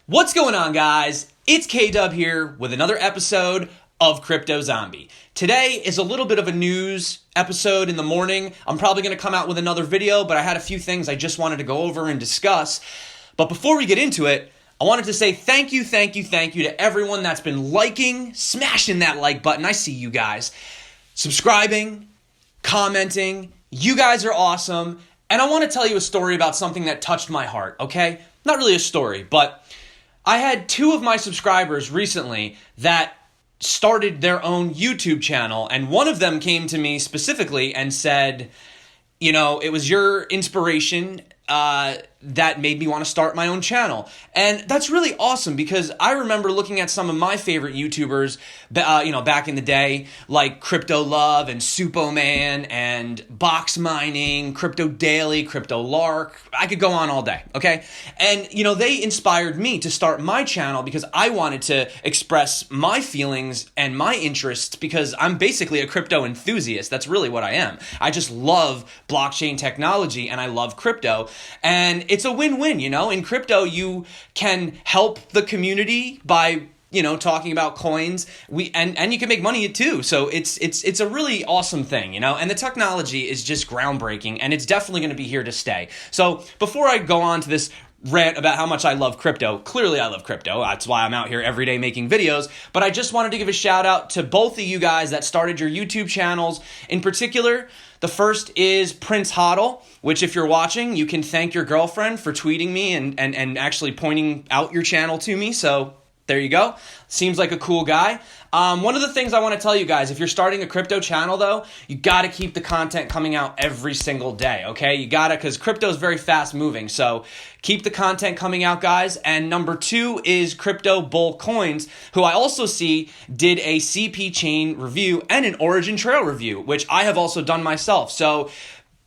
What's going on, guys? It's K-Dub here with another episode of Crypto Zombie. Today is a little bit of a news episode in the morning. I'm probably going to come out with another video, but I had a few things I just wanted to go over and discuss. But before we get into it, I wanted to say thank you to everyone that's been liking, smashing that like button. I see you guys. Subscribing, commenting. You guys are awesome. And I want to tell you a story about something that touched my heart, okay? Not really a story, but I had two of my subscribers recently that started their own YouTube channel, and one of them came to me specifically and said, you know, it was your inspiration that made me want to start my own channel. And that's really awesome because I remember looking at some of my favorite YouTubers, back in the day, like Crypto Love and Supoman and Box Mining, Crypto Daily, Crypto Lark. I could go on all day, okay? And, they inspired me to start my channel because I wanted to express my feelings and my interests because I'm basically a crypto enthusiast. That's really what I am. I just love blockchain technology and I love crypto. And it's a win-win, In crypto, you can help the community by, talking about coins. And you can make money too. So it's a really awesome thing, And the technology is just groundbreaking, and it's definitely going to be here to stay. So before I go on to this rant about how much I love crypto, clearly I love crypto. That's why I'm out here every day making videos. But I just wanted to give a shout out to both of you guys that started your YouTube channels. In particular, the first is Prince Hodl, which if you're watching, you can thank your girlfriend for tweeting me and actually pointing out your channel to me. So there you go. Seems like a cool guy. One of the things I want to tell you guys, if you're starting a crypto channel though, you got to keep the content coming out every single day, okay? You got to, because crypto is very fast moving. So keep the content coming out, guys. And number two is Crypto Bull Coins, who I also see did a CPChain review and an Origin Trail review, which I have also done myself. So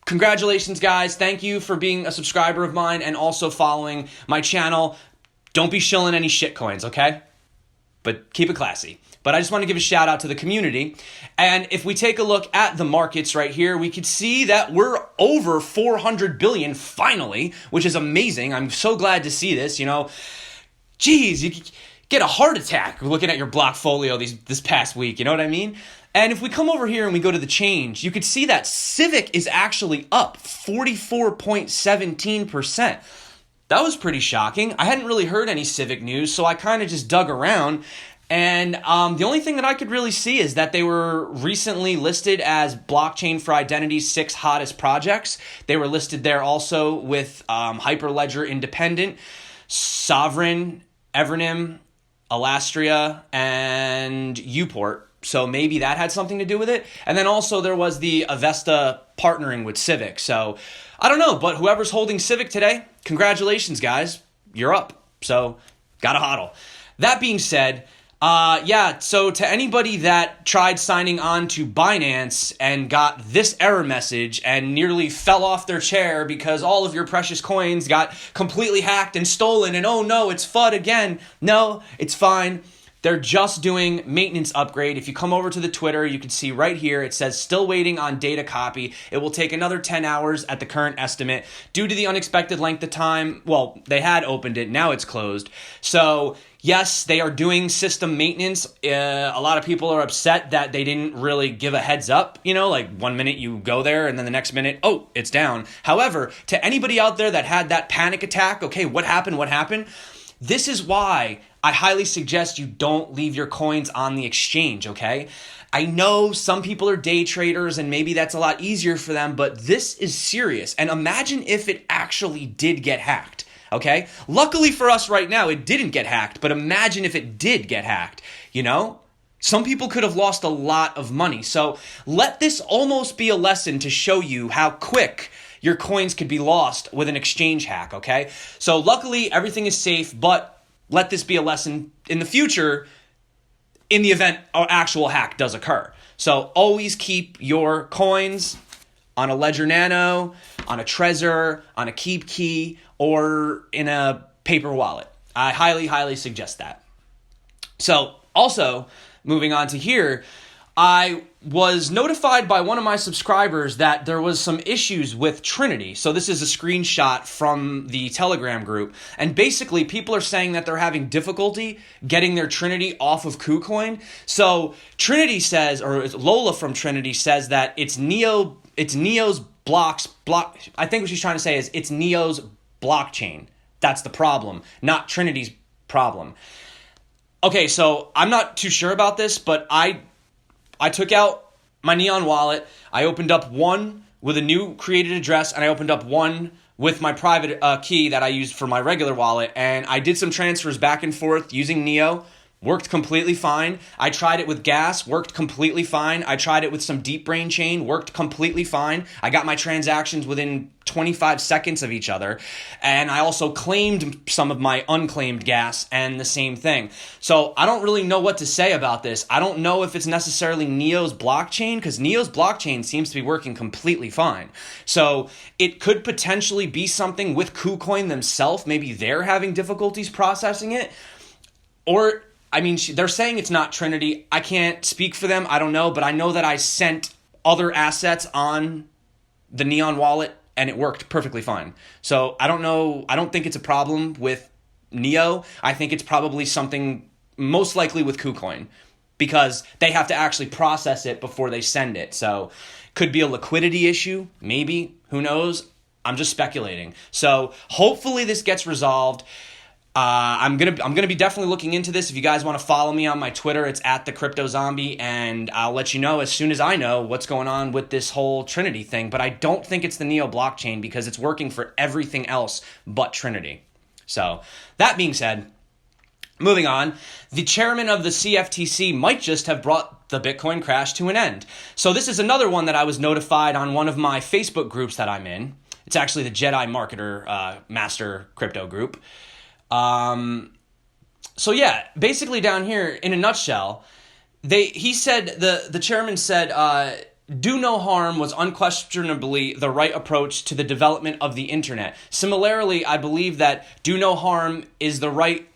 congratulations, guys. Thank you for being a subscriber of mine and also following my channel. Don't be shilling any shit coins, okay? But keep it classy. But I just want to give a shout out to the community. And if we take a look at the markets right here, we could see that we're over 400 billion finally, which is amazing. I'm so glad to see this, Geez, you get a heart attack looking at your blockfolio this past week, you know what I mean? And if we come over here and we go to the change, you could see that Civic is actually up 44.17%. That was pretty shocking. I hadn't really heard any Civic news, so I kind of just dug around. And the only thing that I could really see is that they were recently listed as Blockchain for Identity's 6 hottest projects. They were listed there also with Hyperledger Independent, Sovereign, Evernym, Alastria, and Uport. So maybe that had something to do with it. And then also there was the Avesta partnering with Civic. So I don't know, but whoever's holding Civic today, congratulations, guys. You're up. So gotta hodl. That being said, so to anybody that tried signing on to Binance and got this error message and nearly fell off their chair because all of your precious coins got completely hacked and stolen and oh no, it's FUD again. No, it's fine. They're just doing maintenance upgrade. If you come over to the Twitter, you can see right here, it says still waiting on data copy. It will take another 10 hours at the current estimate due to the unexpected length of time. Well, they had opened it, now it's closed. So yes, they are doing system maintenance. A lot of people are upset that they didn't really give a heads up. Like 1 minute you go there and then the next minute, oh, it's down. However, to anybody out there that had that panic attack, okay, what happened? This is why I highly suggest you don't leave your coins on the exchange, okay? I know some people are day traders and maybe that's a lot easier for them, but this is serious. And imagine if it actually did get hacked, okay? Luckily for us right now, it didn't get hacked, but imagine if it did get hacked, Some people could have lost a lot of money. So let this almost be a lesson to show you how quick your coins could be lost with an exchange hack, okay? So luckily, everything is safe, but let this be a lesson in the future in the event an actual hack does occur. So always keep your coins on a Ledger Nano, on a Trezor, on a Keep Key, or in a paper wallet. I highly, highly suggest that. So also, moving on to here, I was notified by one of my subscribers that there was some issues with Trinity. So this is a screenshot from the Telegram group. And basically, people are saying that they're having difficulty getting their Trinity off of Kucoin. So Trinity says, or Lola from Trinity says that it's Neo's I think what she's trying to say is it's Neo's blockchain. That's the problem, not Trinity's problem. Okay, so I'm not too sure about this, but I took out my Neon wallet. I opened up one with a new created address, and I opened up one with my private key that I used for my regular wallet, and I did some transfers back and forth using Neo. Worked completely fine. I tried it with gas, worked completely fine. I tried it with some deep brain chain, worked completely fine. I got my transactions within 25 seconds of each other. And I also claimed some of my unclaimed gas and the same thing. So I don't really know what to say about this. I don't know if it's necessarily Neo's blockchain, because Neo's blockchain seems to be working completely fine. So it could potentially be something with KuCoin themselves. Maybe they're having difficulties processing it. Or I mean, they're saying it's not Trinity. I can't speak for them. I don't know. But I know that I sent other assets on the Neon wallet and it worked perfectly fine. So I don't know. I don't think it's a problem with Neo. I think it's probably something most likely with KuCoin, because they have to actually process it before they send it. So could be a liquidity issue. Maybe. Who knows? I'm just speculating. So hopefully this gets resolved. I'm gonna be definitely looking into this. If you guys want to follow me on my Twitter, it's @thecryptozombie, and I'll let you know as soon as I know what's going on with this whole Trinity thing. But I don't think it's the Neo blockchain, because it's working for everything else but Trinity. So that being said, moving on, the chairman of the CFTC might just have brought the Bitcoin crash to an end. So this is another one that I was notified on one of my Facebook groups that I'm in. It's actually the Jedi Marketer Master Crypto group. So yeah, basically down here in a nutshell, the chairman said, do no harm was unquestionably the right approach to the development of the internet. Similarly, I believe that do no harm is the right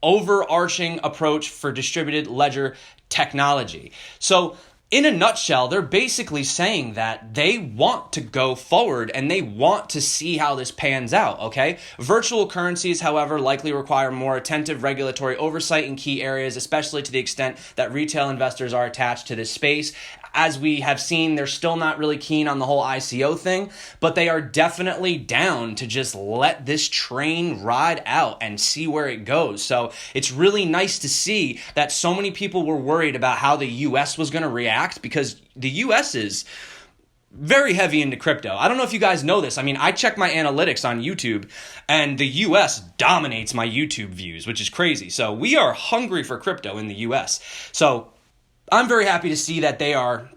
overarching approach for distributed ledger technology. So in a nutshell, they're basically saying that they want to go forward and they want to see how this pans out, okay? Virtual currencies, however, likely require more attentive regulatory oversight in key areas, especially to the extent that retail investors are attached to this space. As we have seen, they're still not really keen on the whole ICO thing, but they are definitely down to just let this train ride out and see where it goes. So it's really nice to see that so many people were worried about how the US was going to react, because the US is very heavy into crypto. I don't know if you guys know this. I mean, I check my analytics on YouTube, and the US dominates my YouTube views, which is crazy. So we are hungry for crypto in the US. So I'm very happy to see that they are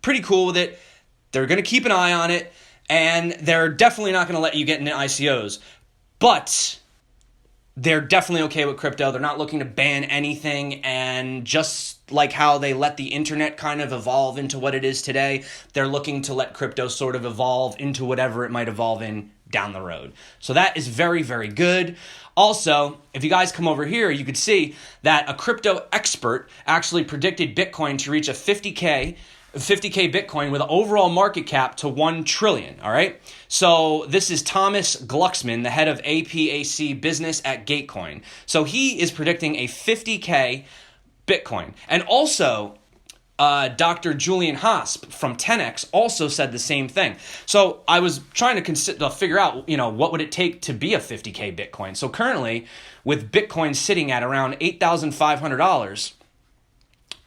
pretty cool with it. They're going to keep an eye on it, and they're definitely not going to let you get into ICOs. But they're definitely okay with crypto. They're not looking to ban anything, and just like how they let the internet kind of evolve into what it is today, they're looking to let crypto sort of evolve into whatever it might evolve in down the road. So that is very, very good. Also, if you guys come over here, you could see that a crypto expert actually predicted Bitcoin to reach a 50K Bitcoin with an overall market cap to 1 trillion, all right? So this is Thomas Glucksman, the head of APAC business at Gatecoin. So he is predicting a 50K Bitcoin. And also, Dr. Julian Hosp from 10x also said the same thing. So I was trying to figure out, what would it take to be a 50K Bitcoin? So currently, with Bitcoin sitting at around $8,500,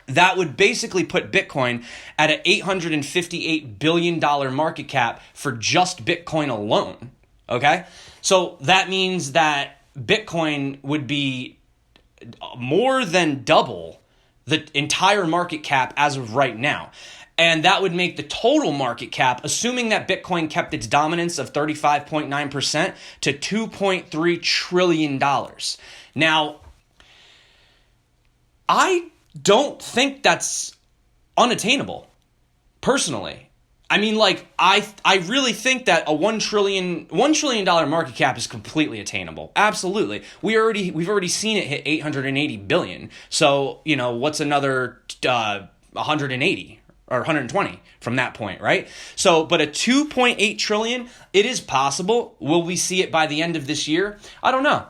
that would basically put Bitcoin at an $858 billion market cap for just Bitcoin alone, okay? So that means that Bitcoin would be more than double the entire market cap as of right now. And that would make the total market cap, assuming that Bitcoin kept its dominance of 35.9%, to $2.3 trillion. Now, I don't think that's unattainable, personally. I mean, like, I really think that a $1 trillion market cap is completely attainable. Absolutely. We've already seen it hit 880 billion. So, you know, what's another 180 or 120 from that point, right? So, but a 2.8 trillion, it is possible. Will we see it by the end of this year? I don't know.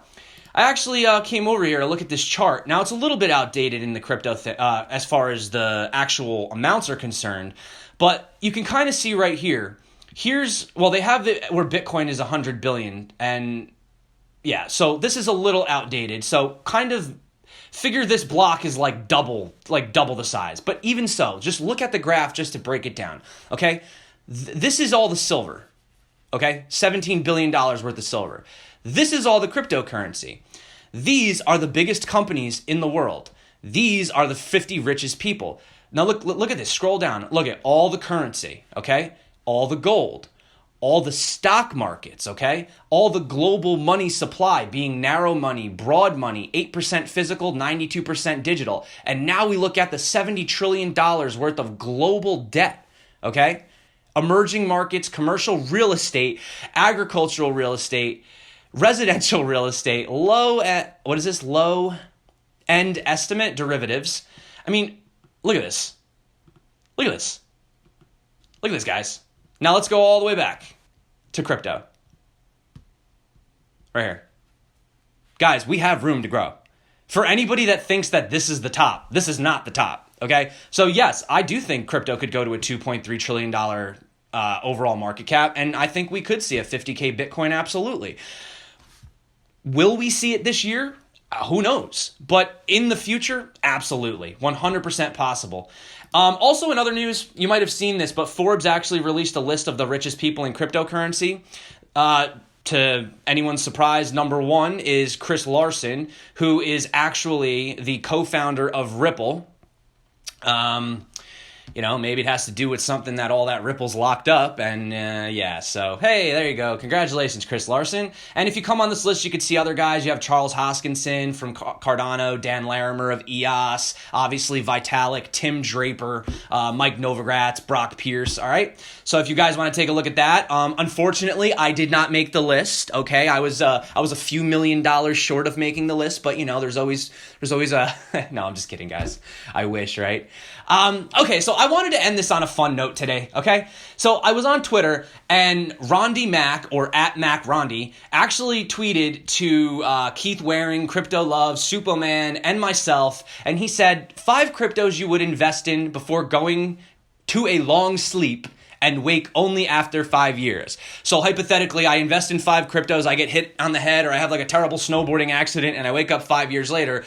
I actually came over here to look at this chart. Now, it's a little bit outdated in the crypto as far as the actual amounts are concerned, but you can kind of see right here. They have it where Bitcoin is 100 billion, and yeah, so this is a little outdated. So kind of figure this block is like double the size. But even so, just look at the graph just to break it down, okay? This is all the silver, okay? $17 billion worth of silver. This is all the cryptocurrency. These are the biggest companies in the world. These are the 50 richest people. Now look at this, scroll down. Look at all the currency, okay? All the gold, all the stock markets, okay? All the global money supply being narrow money, broad money, 8% physical, 92% digital. And now we look at the $70 trillion worth of global debt, okay? Emerging markets, commercial real estate, agricultural real estate, residential real estate, low end estimate derivatives. I mean, look at this. Look at this. Look at this, guys. Now let's go all the way back to crypto. Right here. Guys, we have room to grow. For anybody that thinks that this is the top, this is not the top, okay? So yes, I do think crypto could go to a $2.3 trillion overall market cap, and I think we could see a 50K Bitcoin, absolutely. Will we see it this year? Who knows? But in the future, absolutely. 100% possible. Also, in other news, you might have seen this, but Forbes actually released a list of the richest people in cryptocurrency. To anyone's surprise, number one is Chris Larsen, who is actually the co-founder of Ripple. You know, maybe it has to do with something that all that Ripple's locked up. And yeah, so hey, there you go. Congratulations, Chris Larsen. And if you come on this list, you could see other guys. You have Charles Hoskinson from Cardano, Dan Larimer of EOS, obviously Vitalik, Tim Draper, Mike Novogratz, Brock Pierce. All right. So if you guys want to take a look at that, unfortunately, I did not make the list. Okay, I was a few $1 million short of making the list, but you know, there's always a no, I'm just kidding, guys. I wish, right? Okay, so I wanted to end this on a fun note today, okay? So I was on Twitter, and Rondi Mac, or at Mac Rondi, actually tweeted to Keith Waring, Crypto Love, Superman, and myself, and he said, 5 cryptos you would invest in before going to a long sleep and wake only after 5 years. So hypothetically, I invest in 5 cryptos, I get hit on the head, or I have like a terrible snowboarding accident, and I wake up 5 years later.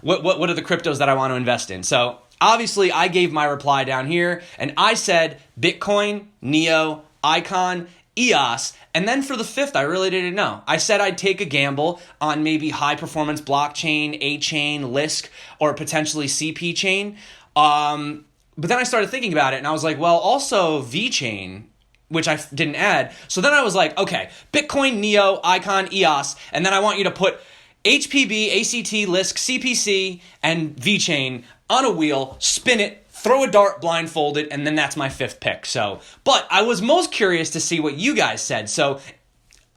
What are the cryptos that I want to invest in? So obviously, I gave my reply down here, and I said Bitcoin, Neo, Icon, EOS, and then for the 5th, I really didn't know. I said I'd take a gamble on maybe high-performance blockchain, A-Chain, Lisk, or potentially CPChain. But then I started thinking about it, and I was like, well, also VeChain, which I didn't add. So then I was like, okay, Bitcoin, Neo, Icon, EOS, and then I want you to put HPB, ACT, Lisk, CPC, and VeChain on a wheel, spin it, throw a dart blindfolded, and then that's my 5th pick. So, but I was most curious to see what you guys said. So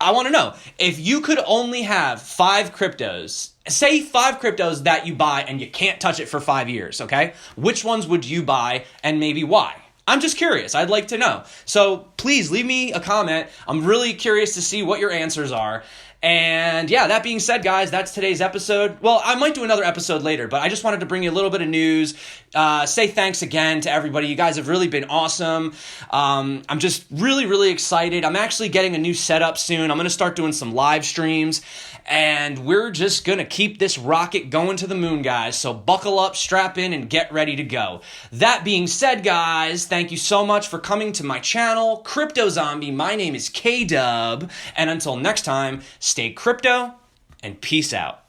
I want to know, if you could only have 5 cryptos, say 5 cryptos that you buy and you can't touch it for 5 years, okay? Which ones would you buy and maybe why? I'm just curious. I'd like to know. So please leave me a comment. I'm really curious to see what your answers are. And yeah, that being said, guys, that's today's episode. Well, I might do another episode later, but I just wanted to bring you a little bit of news. Say thanks again to everybody. You guys have really been awesome. I'm just really, really excited. I'm actually getting a new setup soon. I'm going to start doing some live streams, and we're just going to keep this rocket going to the moon, guys. So buckle up, strap in, and get ready to go. That being said, guys, thank you so much for coming to my channel, Crypto Zombie. My name is K-Dub, and until next time, stay crypto and peace out.